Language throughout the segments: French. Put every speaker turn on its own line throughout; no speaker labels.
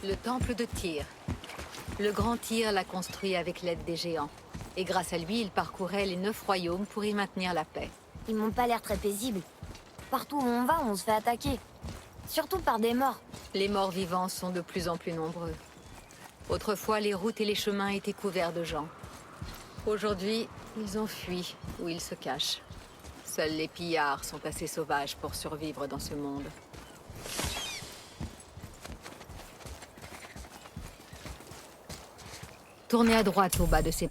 Le temple de Tyr. Le grand Tyr l'a construit avec l'aide des géants. Et grâce à lui, il parcourait les 9 royaumes pour y maintenir la paix.
Ils m'ont pas l'air très paisibles. Partout où on va, on se fait attaquer. Surtout par des morts.
Les morts vivants sont de plus en plus nombreux. Autrefois, les routes et les chemins étaient couverts de gens. Aujourd'hui, ils ont fui, ou ils se cachent. Seuls les pillards sont assez sauvages pour survivre dans ce monde. Tournez à droite au bas de ces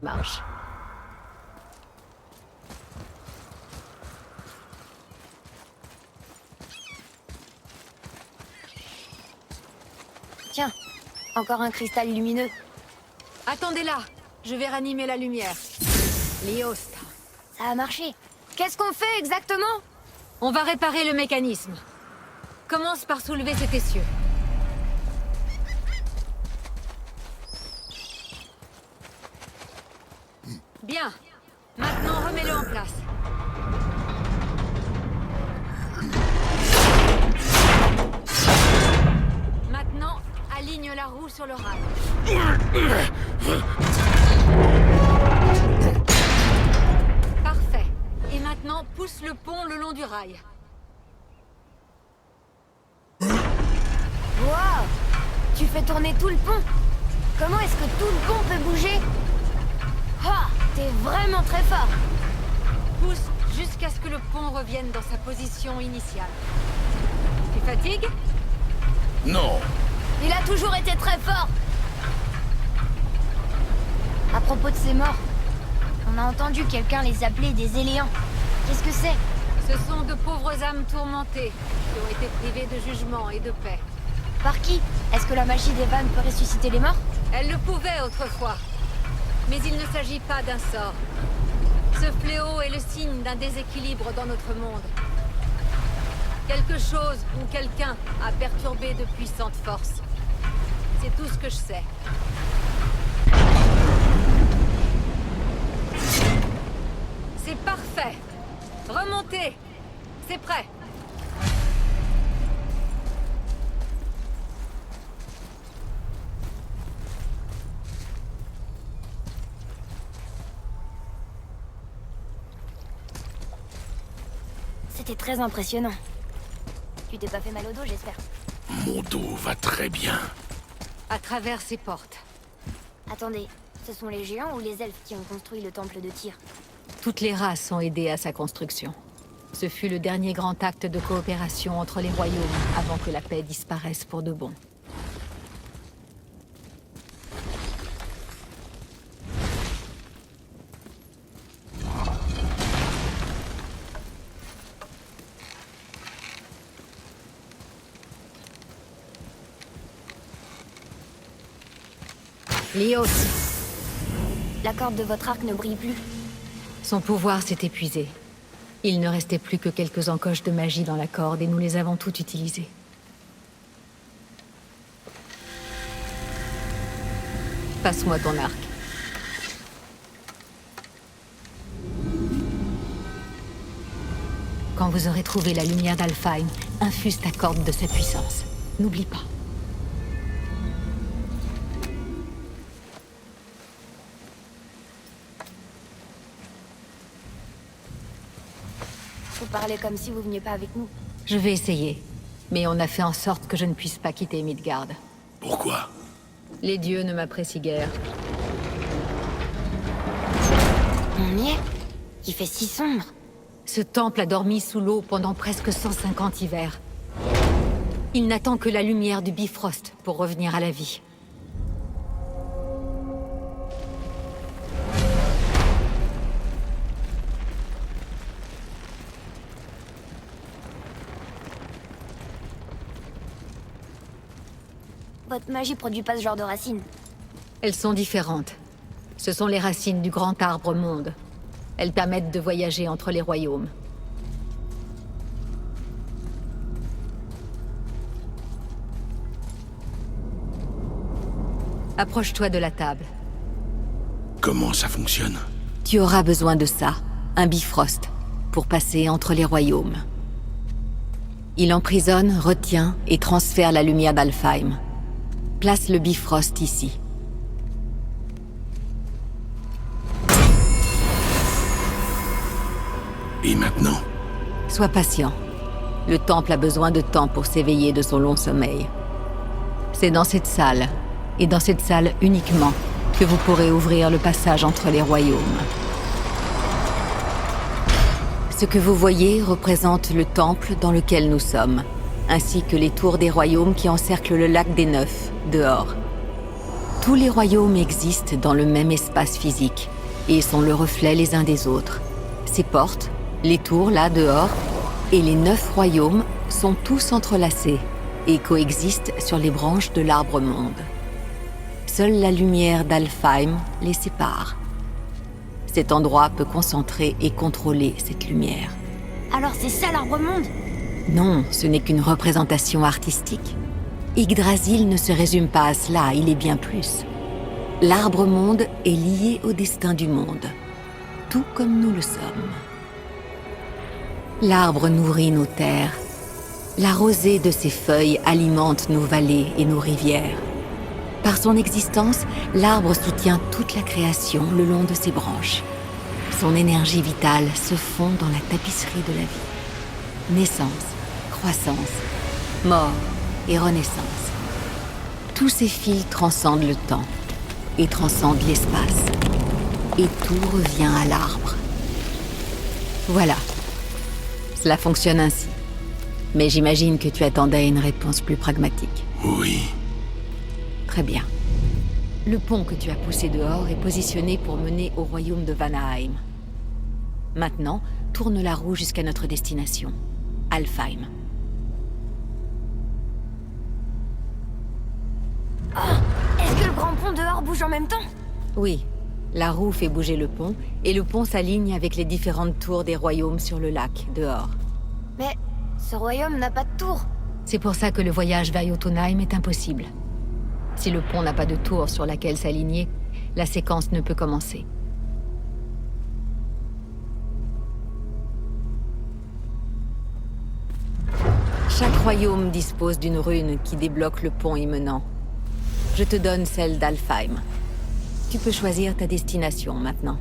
marches.
Tiens, encore un cristal lumineux.
Attendez là, je vais ranimer la lumière. Liosta.
Ça a marché. Qu'est-ce qu'on fait exactement?
On va réparer le mécanisme. Commence par soulever cet essieu. Bien. Maintenant, remets-le en place. Maintenant, aligne la roue sur le rail. Parfait. Et maintenant, pousse le pont le long du rail.
Waouh! Tu fais tourner tout le pont? Comment est-ce que tout le pont peut bouger? Ah! T'es vraiment très fort!
Pousse jusqu'à ce que le pont revienne dans sa position initiale. Tu fatigues?
Non.
Il a toujours été très fort! À propos de ces morts, on a entendu quelqu'un les appeler des éléants. Qu'est-ce que c'est?
Ce sont de pauvres âmes tourmentées qui ont été privées de jugement et de paix.
Par qui? Est-ce que la magie d'Evan peut ressusciter les morts?
Elle le pouvait autrefois. Mais il ne s'agit pas d'un sort. Ce fléau est le signe d'un déséquilibre dans notre monde. Quelque chose ou quelqu'un a perturbé de puissantes forces. C'est tout ce que je sais. C'est parfait. Remontez. C'est prêt.
C'était très impressionnant. Tu t'es pas fait mal au dos, j'espère.
Mon dos va très bien.
À travers ces portes.
Attendez, ce sont les géants ou les elfes qui ont construit le temple de Tyr?
Toutes les races ont aidé à sa construction. Ce fut le dernier grand acte de coopération entre les royaumes avant que la paix disparaisse pour de bon. Lios,
La corde de votre arc ne brille plus.
son pouvoir s'est épuisé. Il ne restait plus que quelques encoches de magie dans la corde et nous les avons toutes utilisées. Passe-moi ton arc. Quand vous aurez trouvé la lumière d'Alfheim, infuse ta corde de sa puissance. N'oublie pas.
Vous parlez comme si vous veniez pas avec nous.
Je vais essayer. Mais on a fait en sorte que je ne puisse pas quitter Midgard.
Pourquoi?
Les dieux ne m'apprécient guère.
On y est? Il fait si sombre.
Ce temple a dormi sous l'eau pendant presque 150 hivers. Il n'attend que la lumière du Bifrost pour revenir à la vie.
Votre magie produit pas ce genre de racines.
Elles sont différentes. Ce sont les racines du grand arbre monde. Elles permettent de voyager entre les royaumes. Approche-toi de la table.
Comment ça fonctionne?
Tu auras besoin de ça, un Bifrost, pour passer entre les royaumes.
Il emprisonne, retient et transfère la lumière d'Alfheim. Place le Bifrost ici.
Et maintenant?
Sois patient. Le temple a besoin de temps pour s'éveiller de son long sommeil. C'est dans cette salle, et dans cette salle uniquement, que vous pourrez ouvrir le passage entre les royaumes. Ce que vous voyez représente le temple dans lequel nous sommes, ainsi que les tours des royaumes qui encerclent le lac des Neufs, dehors. Tous les royaumes existent dans le même espace physique, et sont le reflet les uns des autres. Ces portes, les tours là dehors, et les 9 royaumes sont tous entrelacés et coexistent sur les branches de l'arbre-monde. Seule la lumière d'Alfheim les sépare. Cet endroit peut concentrer et contrôler cette lumière.
Alors c'est ça l'arbre-monde?
Non, ce n'est qu'une représentation artistique. Yggdrasil ne se résume pas à cela, il est bien plus. L'arbre-monde est lié au destin du monde, tout comme nous le sommes. L'arbre nourrit nos terres. La rosée de ses feuilles alimente nos vallées et nos rivières. Par son existence, l'arbre soutient toute la création le long de ses branches. Son énergie vitale se fond dans la tapisserie de la vie. Naissance, croissance, mort et renaissance. Tous ces fils transcendent le temps et transcendent l'espace. Et tout revient à l'arbre. Voilà. Cela fonctionne ainsi. Mais j'imagine que tu attendais une réponse plus pragmatique.
Oui.
Très bien. Le pont que tu as poussé dehors est positionné pour mener au royaume de Vanaheim. Maintenant, tourne la roue jusqu'à notre destination, Alfheim.
Est-ce que le grand pont dehors bouge en même temps?
Oui, la roue fait bouger le pont, et le pont s'aligne avec les différentes tours des royaumes sur le lac, dehors.
Mais ce royaume n'a pas de tour.
C'est pour ça que le voyage vers Jotunheim est impossible. Si le pont n'a pas de tour sur laquelle s'aligner, la séquence ne peut commencer. Chaque royaume dispose d'une rune qui débloque le pont y menant. Je te donne celle d'Alfheim. Tu peux choisir ta destination maintenant.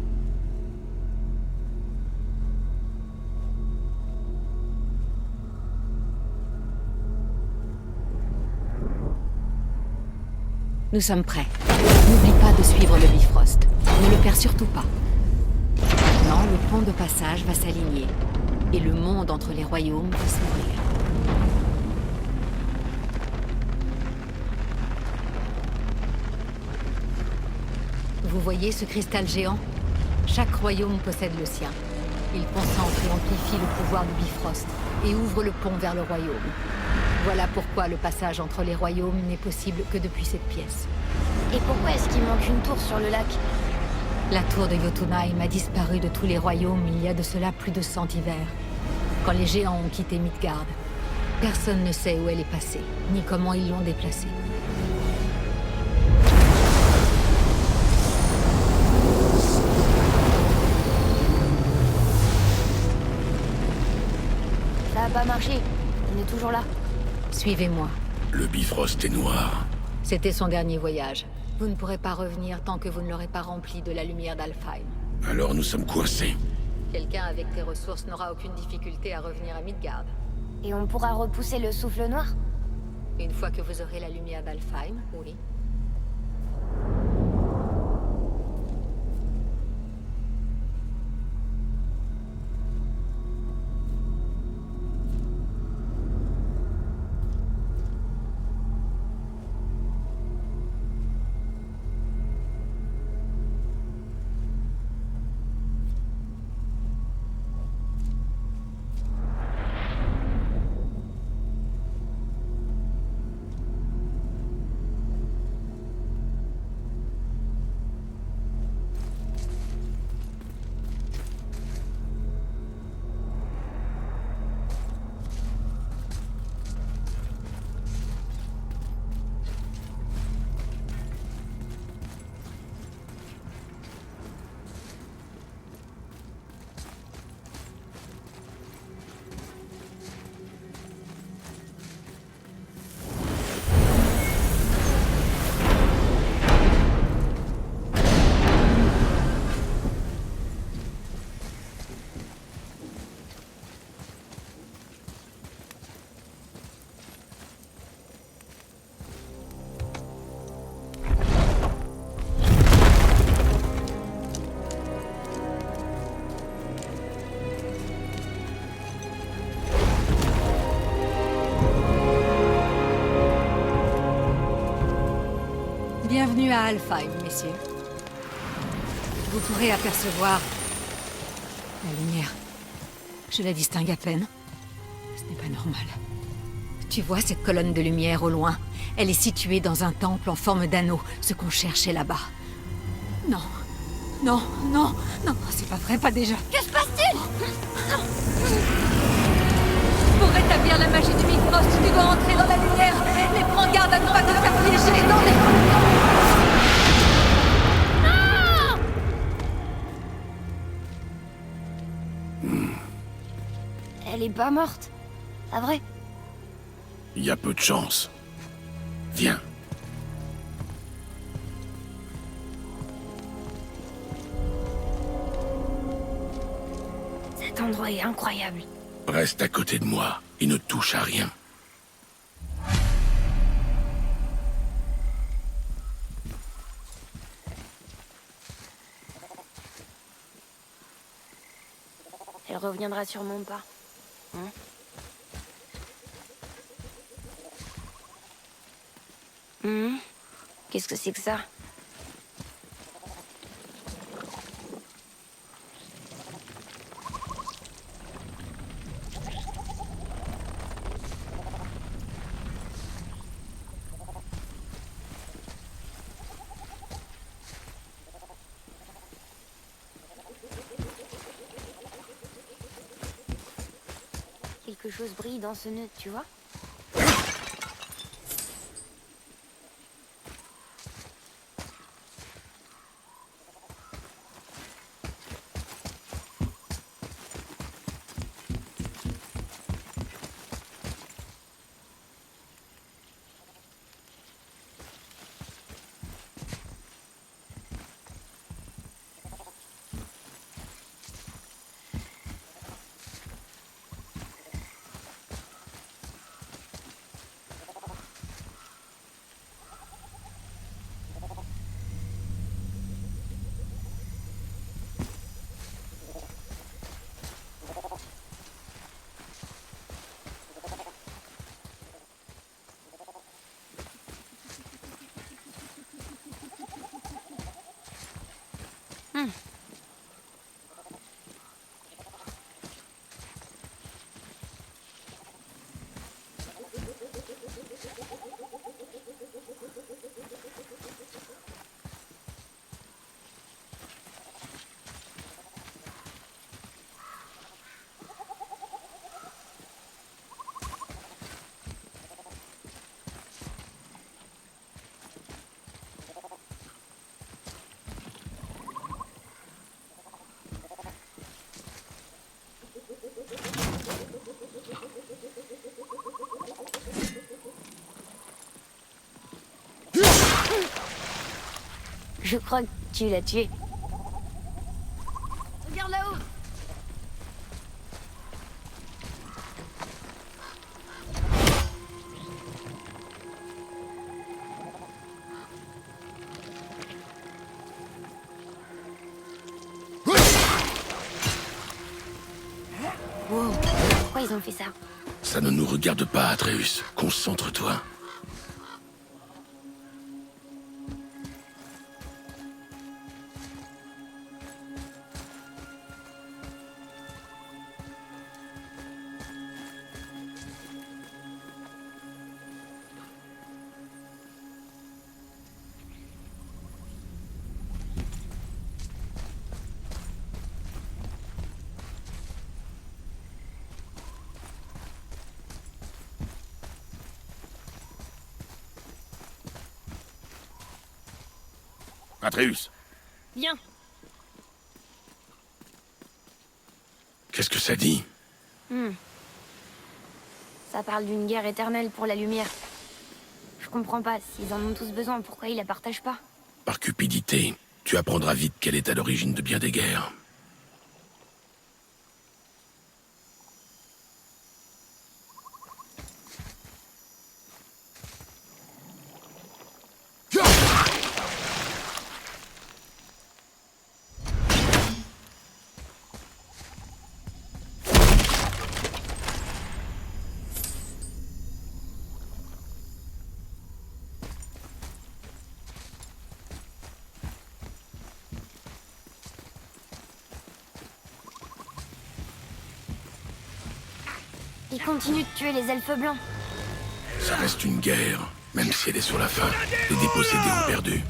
Nous sommes prêts. N'oublie pas de suivre le Bifrost. Ne le perds surtout pas. Maintenant, le pont de passage va s'aligner. Et le monde entre les royaumes va s'ouvrir. Vous voyez ce cristal géant? Chaque royaume possède le sien. Il concentre et amplifie le pouvoir du Bifrost et ouvre le pont vers le royaume. Voilà pourquoi le passage entre les royaumes n'est possible que depuis cette pièce.
Et pourquoi est-ce qu'il manque une tour sur le lac?
La tour de Jotunheim a disparu de tous les royaumes il y a de cela plus de 100 hivers, quand les géants ont quitté Midgard. Personne ne sait où elle est passée, ni comment ils l'ont déplacée.
Ça a pas marché. On est toujours là.
Suivez-moi.
Le Bifrost est noir.
C'était son dernier voyage. Vous ne pourrez pas revenir tant que vous ne l'aurez pas rempli de la lumière d'Alfheim.
Alors nous sommes coincés.
Quelqu'un avec tes ressources n'aura aucune difficulté à revenir à Midgard.
Et on pourra repousser le souffle noir?
Une fois que vous aurez la lumière d'Alfheim, oui.
Bienvenue à Alfheim, messieurs. Vous pourrez apercevoir la lumière. Je la distingue à peine. Ce n'est pas normal. Tu vois cette colonne de lumière au loin? Elle est située dans un temple en forme d'anneau, ce qu'on cherchait là-bas. Non. Non, non, non, c'est pas vrai, pas déjà.
Que se passe-t-il?
Pour rétablir la magie du Bifrost, tu dois entrer dans la lumière. Mais prends garde à ne pas te faire piéger dans les...
Elle est pas morte. Pas vrai?
Il y a peu de chance. Viens.
Cet endroit est incroyable.
Reste à côté de moi et ne touche à rien.
Elle reviendra sûrement pas. Hein? Qu'est-ce que c'est que ça? Quelque chose brille dans ce nœud, tu vois? Je crois que tu l'as tué. Regarde là-haut. Wow. Pourquoi ils ont fait ça?
Ça ne nous regarde pas, Atreus. Concentre-toi. Atreus,
Viens.
qu'est-ce que ça dit?
Ça parle d'une guerre éternelle pour la lumière. Je comprends pas. S'ils en ont tous besoin, pourquoi ils la partagent pas?
Par cupidité, tu apprendras vite qu'elle est à l'origine de bien des guerres.
Ils continuent de tuer les elfes blancs.
Ça reste une guerre, même si elle est sur la fin. Les dépossédés ont perdu.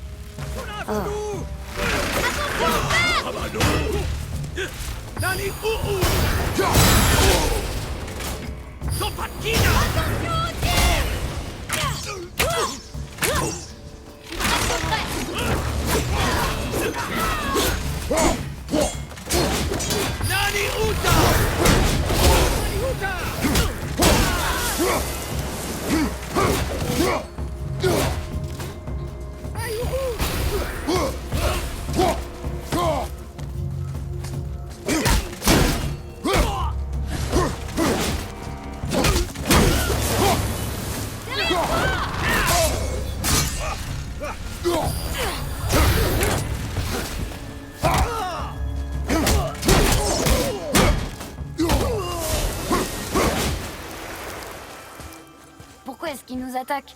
Pourquoi est-ce qu'ils nous attaquent?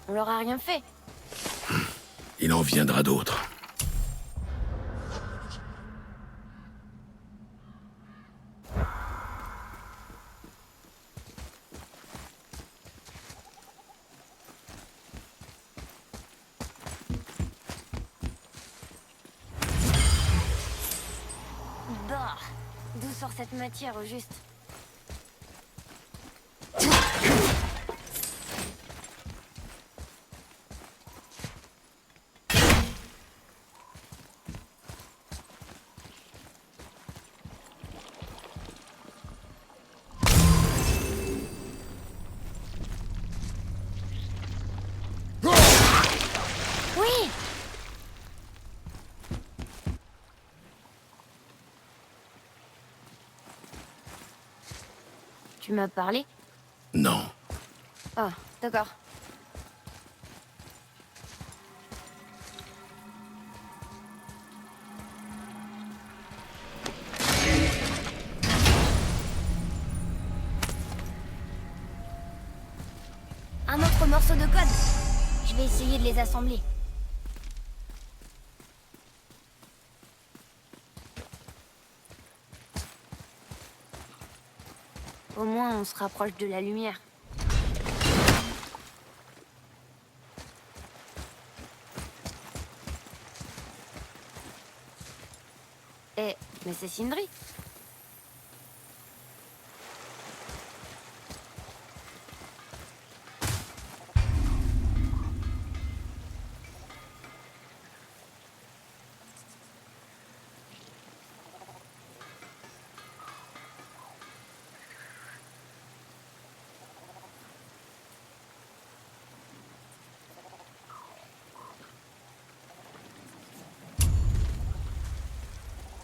On leur a rien fait.
Il en viendra d'autres.
Bah, d'où sort cette matière au juste? Oui! Tu m'as parlé?
Non.
Ah, d'accord. Un autre morceau de code. Je vais essayer de les assembler. Au moins, on se rapproche de la lumière. Eh, mais c'est Sindri.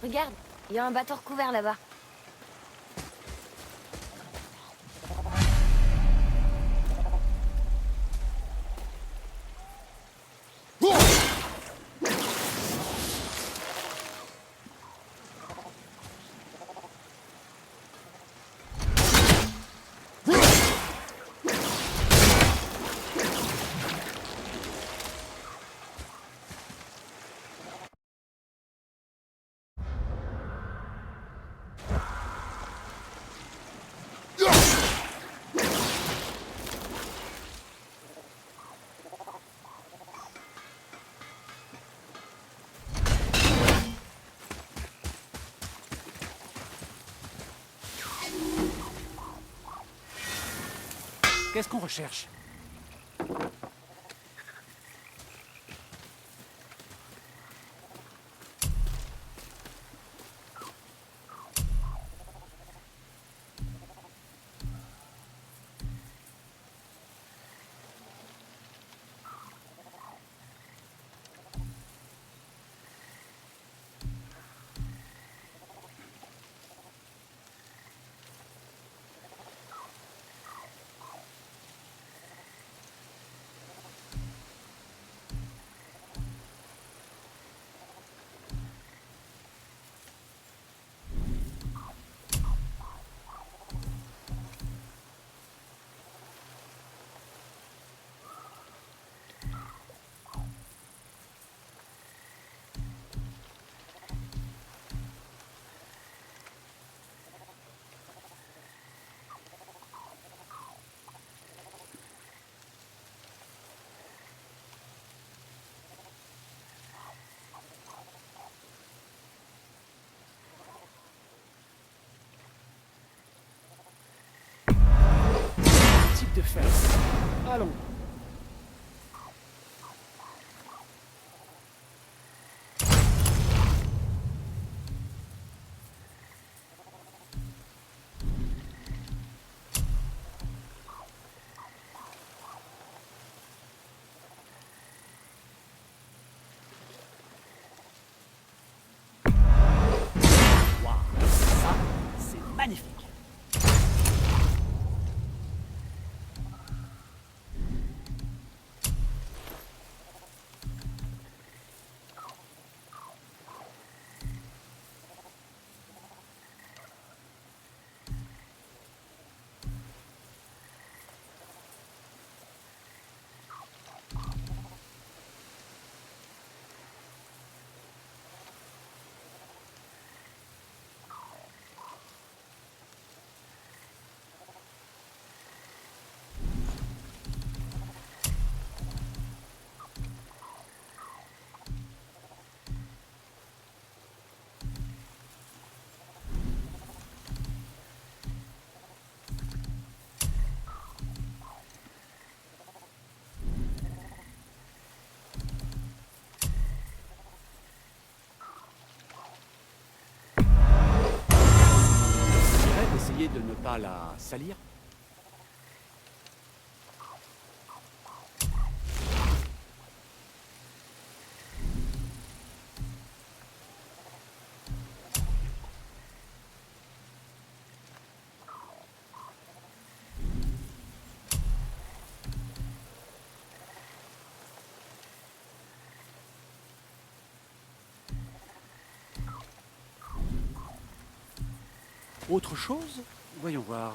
Regarde, il y a un bateau recouvert là-bas.
Qu'est-ce qu'on recherche? Allons. Waouh, ça, c'est magnifique. Essayer de ne pas la salir. Autre chose? Voyons voir.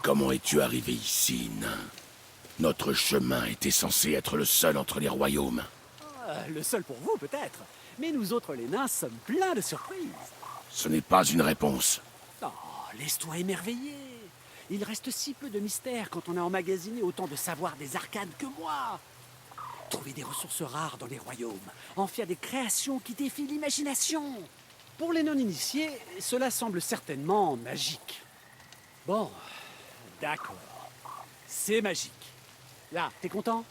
comment es-tu arrivé ici, nain? Notre chemin était censé être le seul entre les royaumes.
Le seul pour vous, peut-être. Mais nous autres, les nains, sommes pleins de surprises.
Ce n'est pas une réponse.
Oh, laisse-toi émerveiller. Il reste si peu de mystère quand on a emmagasiné autant de savoir des arcanes que moi. Trouver des ressources rares dans les royaumes, en faire des créations qui défient l'imagination. Pour les non-initiés, cela semble certainement magique. Bon, d'accord. C'est magique. Là, t'es content?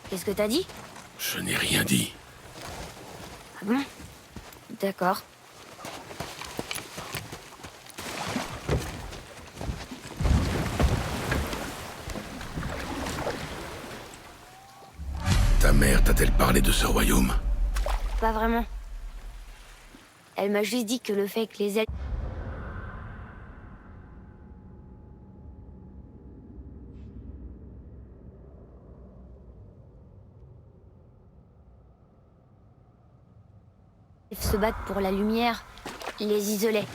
Qu'est-ce que t'as dit?
Je n'ai rien dit.
Ah bon? D'accord.
Ta mère t'a-t-elle parlé de ce royaume?
Pas vraiment. Elle m'a juste dit que le fait que les elfes se battent pour la lumière, les isolait.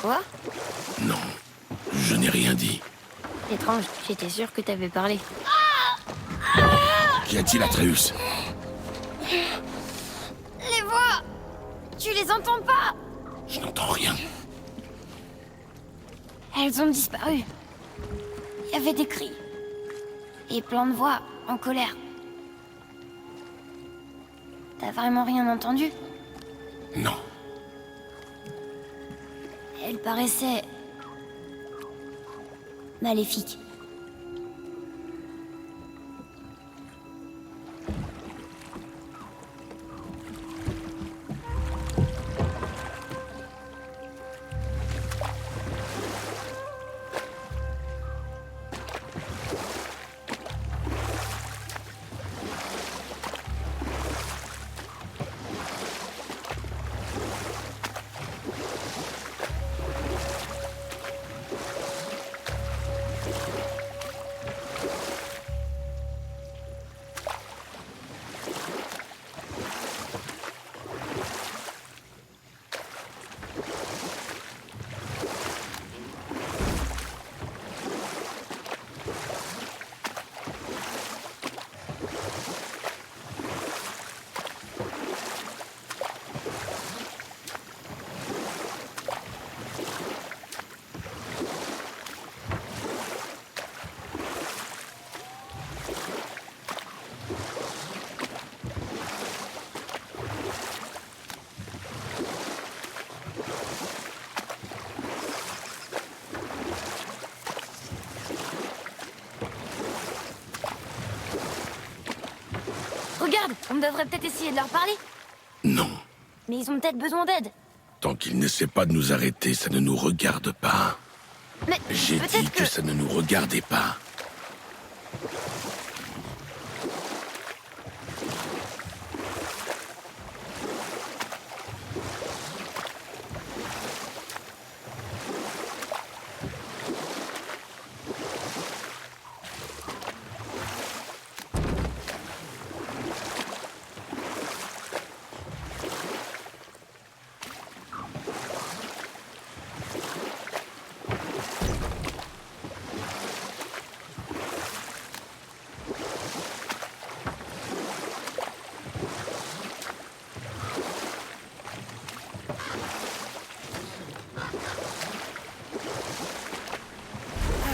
Quoi?
Non, je n'ai rien dit.
Étrange, j'étais sûre que t'avais parlé.
Qu'y a-t-il, Atreus?
Les voix! Tu les entends pas?
Je n'entends rien.
Elles ont disparu. Il y avait des cris. Et plein de voix en colère. T'as vraiment rien entendu?
Non.
Elle paraissait... maléfique. Regarde, on devrait peut-être essayer de leur parler.
Non.
Mais ils ont peut-être besoin d'aide.
Tant qu'ils n'essaient pas de nous arrêter, ça ne nous regarde pas.
Mais
J'ai dit
peut-être
que ça ne nous regardait pas.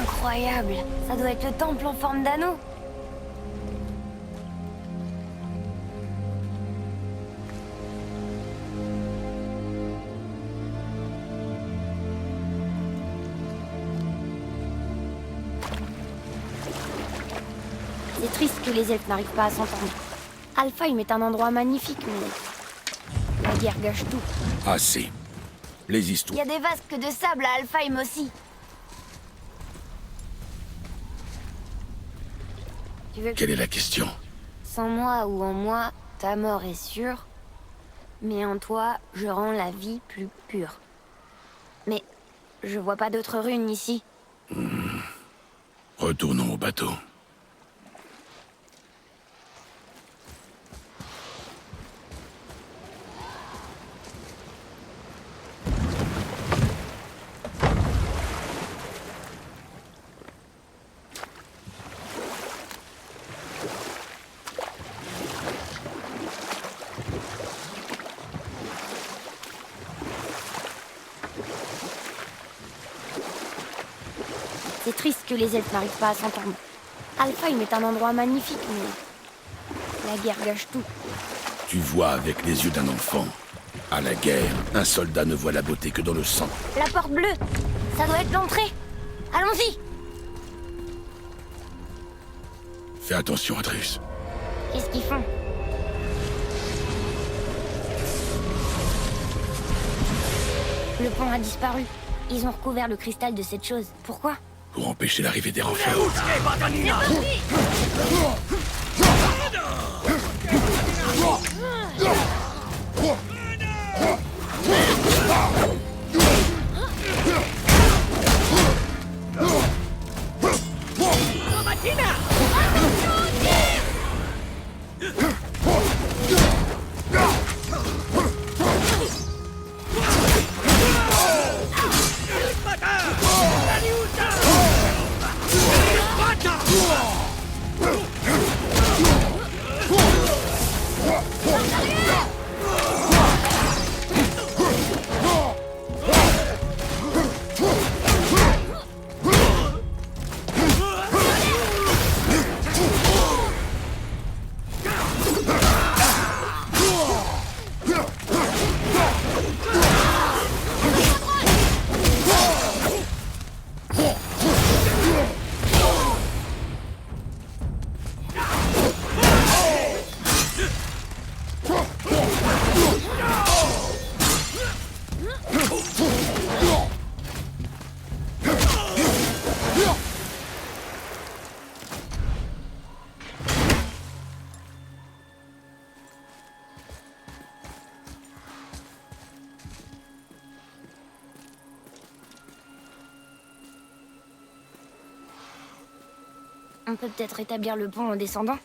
Incroyable. Ça doit être le temple en forme d'anneau. C'est triste que les elfes n'arrivent pas à s'entendre. Alfheim est un endroit magnifique, mais la guerre gâche tout.
Assez. Les
Il y
histoires.
a des vasques de sable à Alfheim aussi. Tu veux que...
Quelle est la question?
Sans moi ou en moi, ta mort est sûre. Mais en toi, je rends la vie plus pure. Mais je vois pas d'autres runes ici.
Retournons au bateau.
C'est triste que les elfes n'arrivent pas à s'entendre. Alfheim est un endroit magnifique, mais la guerre gâche tout.
Tu vois avec les yeux d'un enfant. À la guerre, un soldat ne voit la beauté que dans le sang.
La porte bleue, ça doit être l'entrée. Allons-y.
Fais attention, Atreus.
Qu'est-ce qu'ils font? Le pont a disparu. Ils ont recouvert le cristal de cette chose. Pourquoi?
Pour empêcher l'arrivée des renforts.
On peut peut-être rétablir le pont en descendant.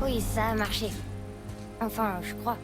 Oui, ça a marché. Enfin, je crois.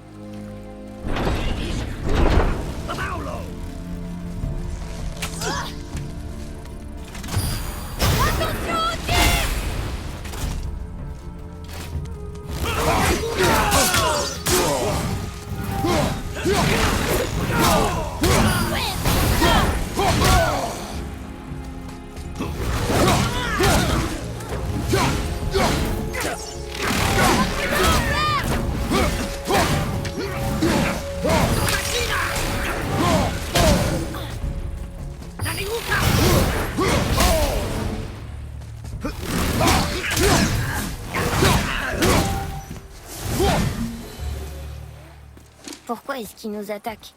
Pourquoi est-ce qu'ils nous attaquent?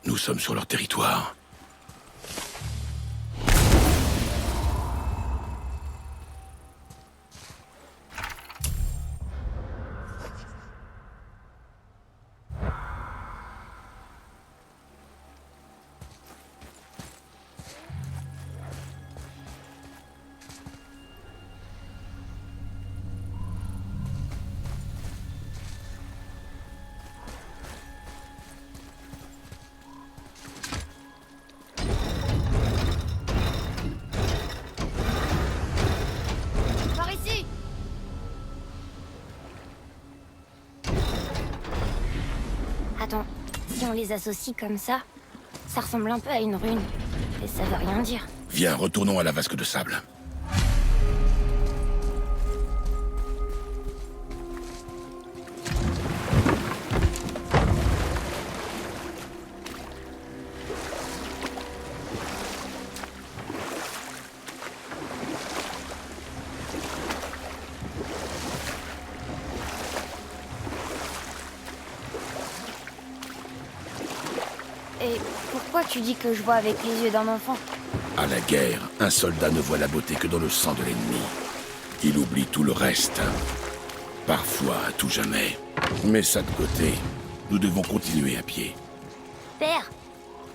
Nous sommes sur leur territoire.
Par ici! Attends, si on les associe comme ça ressemble un peu à une rune. Et ça veut rien dire.
Viens, retournons à la vasque de sable.
Et pourquoi tu dis que je vois avec les yeux d'un enfant?
À la guerre, un soldat ne voit la beauté que dans le sang de l'ennemi. Il oublie tout le reste. Parfois, à tout jamais. Mets ça de côté. Nous devons continuer à pied.
Père,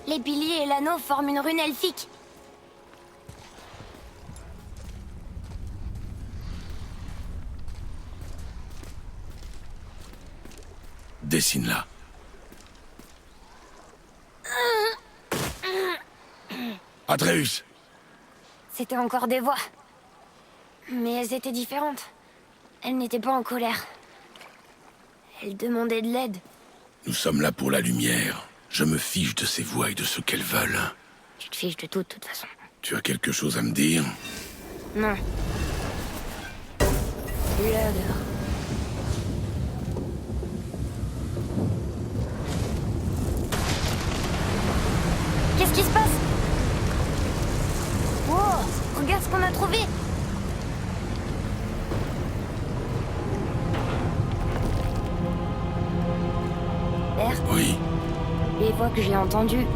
les piliers et l'anneau forment une rune elfique.
Dessine-la. Atreus!
C'était encore des voix. Mais elles étaient différentes. Elles n'étaient pas en colère. Elles demandaient de l'aide.
Nous sommes là pour la lumière. Je me fiche de ces voix et de ce qu'elles veulent.
Tu te fiches de tout, de toute façon.
Tu as quelque chose à me dire?
Non. L'odeur. Qu'est-ce qui se passe? Wow, regarde ce qu'on a trouvé. Père,
Oui.
les voix que j'ai entendues,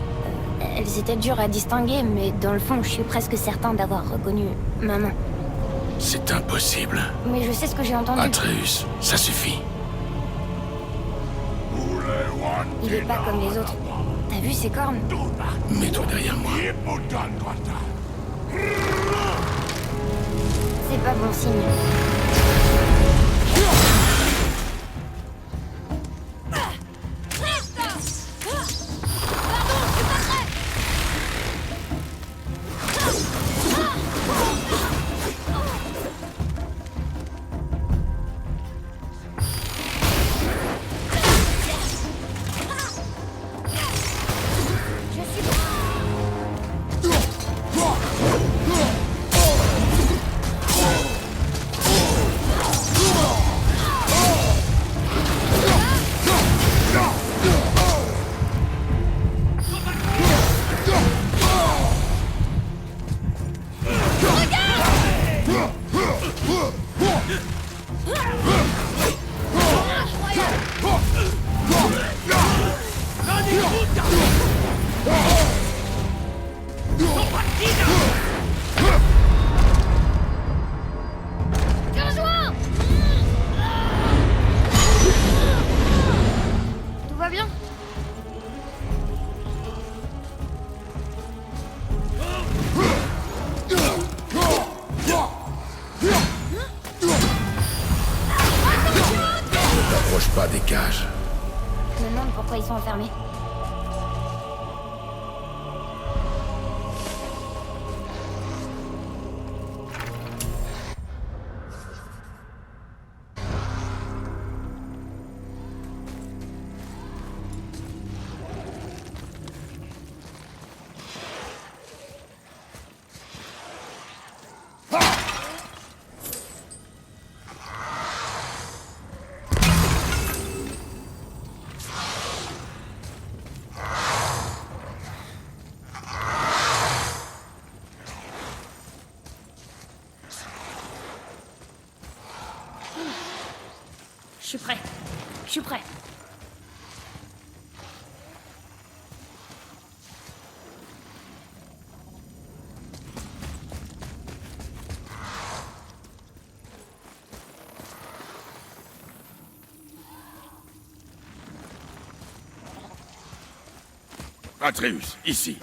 elles étaient dures à distinguer, mais dans le fond, je suis presque certain d'avoir reconnu maman.
C'est impossible.
Mais je sais ce que j'ai entendu.
Atreus, ça suffit.
Il est pas comme les autres. T'as vu ses cornes?
Mets-toi derrière moi.
C'est pas bon signe. fermée. Je suis prêt. Je suis prêt.
Atreus, ici.